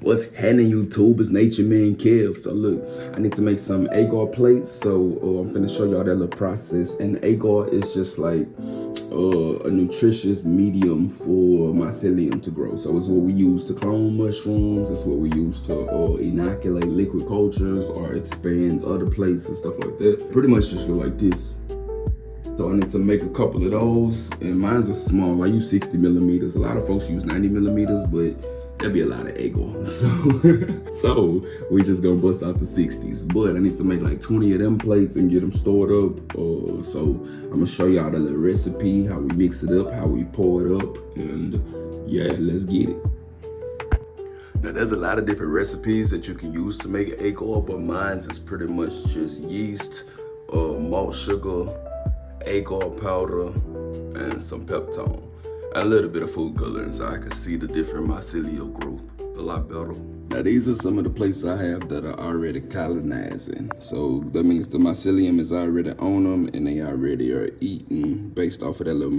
What's happening, YouTube? It's Nature Man Kev. So look, I need to make some agar plates. So I'm gonna show y'all that little process. And agar is just like a nutritious medium for mycelium to grow. So it's what we use to clone mushrooms. It's what we use to inoculate liquid cultures or expand other plates and stuff like that. Pretty much just go like this. So I need to make a couple of those, and mine's a small. I use 60 millimeters. A lot of folks use 90 millimeters, but that'd be a lot of agar. So we just gonna bust out the 60s. But I need to make like 20 of them plates and get them stored up. So I'm gonna show y'all the little recipe, how we mix it up, how we pour it up, and yeah, let's get it. Now there's a lot of different recipes that you can use to make agar, but mine's is pretty much just yeast, malt sugar, agar powder, and some peptone. And a little bit of food coloring so I can see the different mycelial growth a lot better. Now these are some of the plates I have that are already colonizing. So that means the mycelium is already on them and they already are eating based off of that little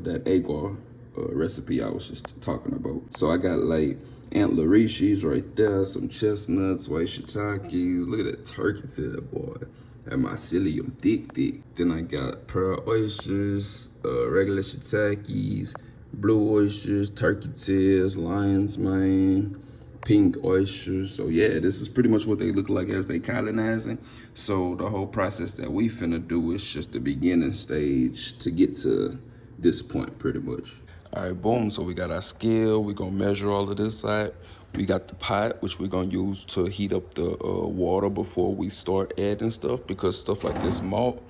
that agar recipe I was just talking about. So I got like antler reishi right there, some chestnuts, white shiitakes. Look at that turkey tail, boy. That mycelium thick. Then I got pearl oysters, regular shiitakes, blue oysters, turkey tails, lion's mane, pink oysters. So yeah, this is pretty much what they look like as they colonizing. So the whole process that we finna do is just the beginning stage to get to this point pretty much. All right, boom, so we got our scale. We're gonna measure all of this out. We got the pot, which we're gonna use to heat up the water before we start adding stuff, because stuff like this malt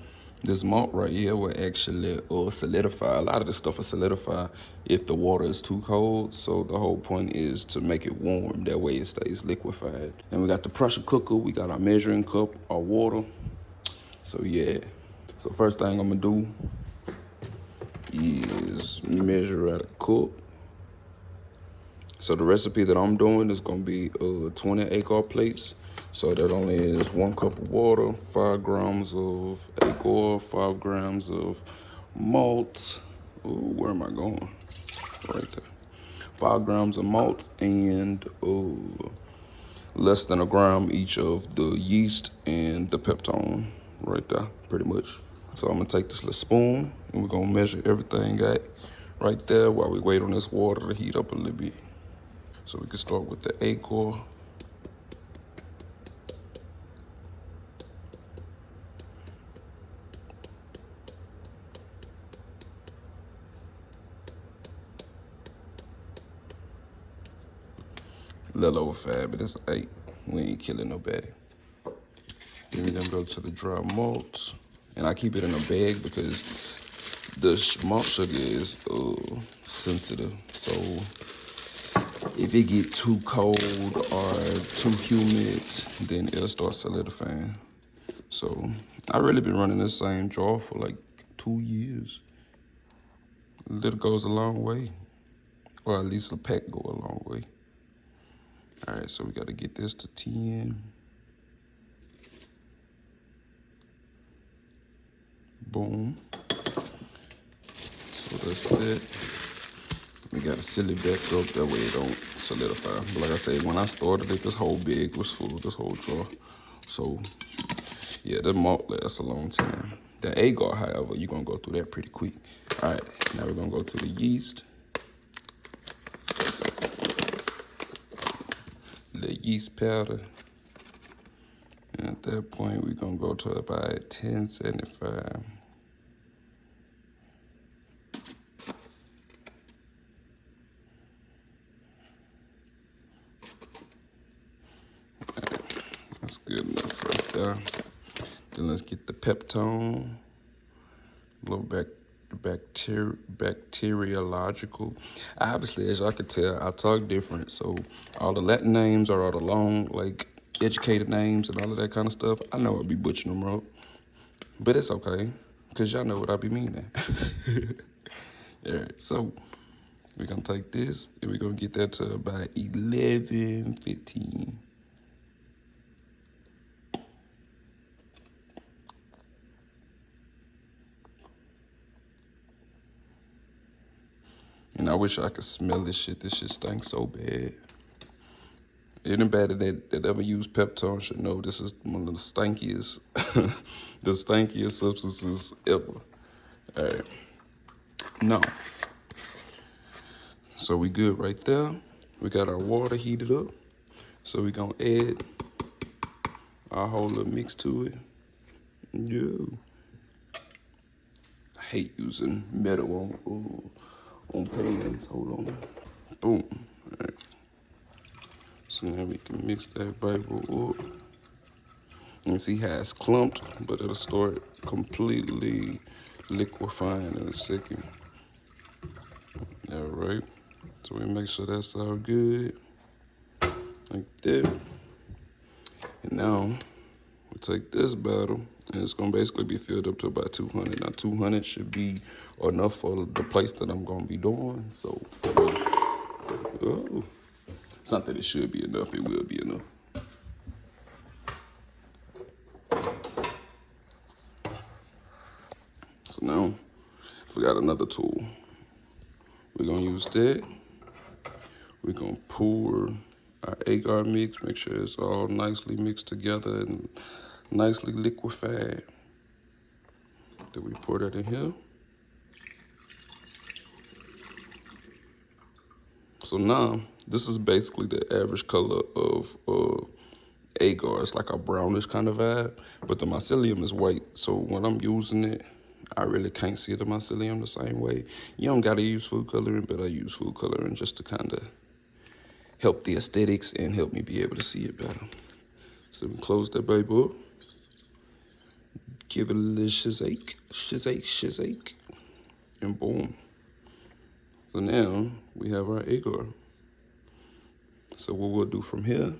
right here will actually solidify. A lot of this stuff will solidify if the water is too cold. So the whole point is to make it warm. That way it stays liquefied. And we got the pressure cooker. We got our measuring cup, our water. So yeah. So first thing I'm gonna do is measure out a cup. So the recipe that I'm doing is gonna be 20 agar plates. So that only is 1 cup of water, 5 grams of agar, 5 grams of malt. Ooh, where am I going? Right there. 5 grams of malt and less than a gram each of the yeast and the peptone right there, pretty much. So I'm gonna take this little spoon and we're gonna measure everything out right there while we wait on this water to heat up a little bit. So we can start with the agar. A little over 5, but it's 8. We ain't killing nobody. Then we're gonna go to the dry malt. And I keep it in a bag because the malt sugar is sensitive. So if it get too cold or too humid, then it'll start solidifying. So I really been running this same jar for like 2 years. A little goes a long way, or at least a pack go a long way. All right, so we got to get this to 10. Boom. So that's that. We got to seal it back up, that way it don't solidify. But like I said, when I started it, this whole bag was full, this whole jar. So yeah, the malt lasts a long time. The agar, however, you're gonna go through that pretty quick. All right, now we're gonna go to the yeast. The yeast powder. And at that point, we're gonna go to about 1075. That's good enough right there. Then let's get the peptone. A little bacteriological. Obviously, as y'all can tell, I talk different. So all the Latin names are all the long, like educated names and all of that kind of stuff. I know I'll be butchering them up, but it's okay, because y'all know what I be meaning. All right, so we're gonna take this and we're gonna get that to about 11:15. And I wish I could smell this shit. This shit stinks so bad. Anybody that ever used Peptone should know this is one of the stankiest, the stankiest substances ever. All right, now, so we good right there. We got our water heated up. So we gonna add our whole little mix to it. Yeah. I hate using metal on pans. Hold on. Boom. All right. So now we can mix that Bible up. You can see how it's clumped, but it'll start completely liquefying in a second. All right. So we make sure that's all good, like that. And now we take this bottle, and it's gonna basically be filled up to about 200. Now 200 should be enough for the place that I'm gonna be doing. So, oh, it's not that it should be enough, it will be enough. So now, forgot another tool. We're gonna use that. We're gonna pour our agar mix, make sure it's all nicely mixed together and nicely liquefied. Then we pour that in here. So now, this is basically the average color of agar. It's like a brownish kind of vibe, but the mycelium is white. So when I'm using it, I really can't see the mycelium the same way. You don't gotta use food coloring, but I use food coloring just to kind of help the aesthetics and help me be able to see it better. So we close that baby up. Give it a little shizake, and boom. So now we have our agar. So what we'll do from here,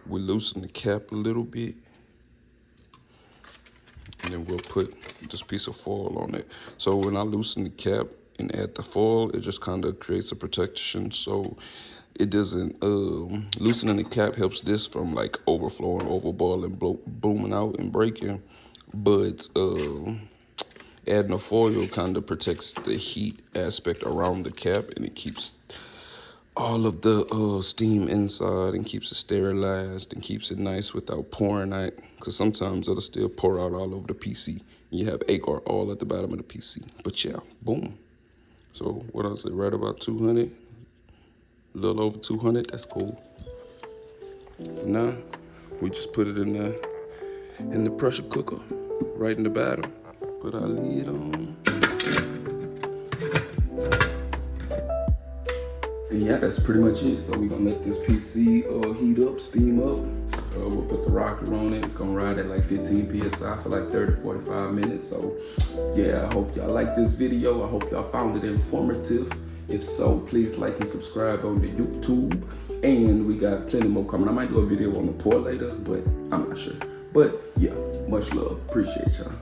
we'll loosen the cap a little bit, and then we'll put this piece of foil on it. So when I loosen the cap and add the foil, it just kind of creates a protection, so it doesn't, loosening the cap helps this from like overflowing, overboiling, blooming out and breaking. But adding a foil kind of protects the heat aspect around the cap, and it keeps all of the steam inside and keeps it sterilized and keeps it nice without pouring out, because sometimes it'll still pour out all over the PC. You have agar all at the bottom of the PC. But yeah, boom. So what I say, right about 200, a little over 200, that's cool. So now we just put it in the pressure cooker, right in the bottom. Put our lid on. And yeah, that's pretty much it. So we're gonna make this PC heat up, steam up. We'll put the rocker on it. It's gonna ride at like 15 PSI for like 30, 45 minutes. So yeah, I hope y'all like this video. I hope y'all found it informative. If so, please like and subscribe on the YouTube. And we got plenty more coming. I might do a video on the pour later, but I'm not sure. But yeah, much love. Appreciate y'all.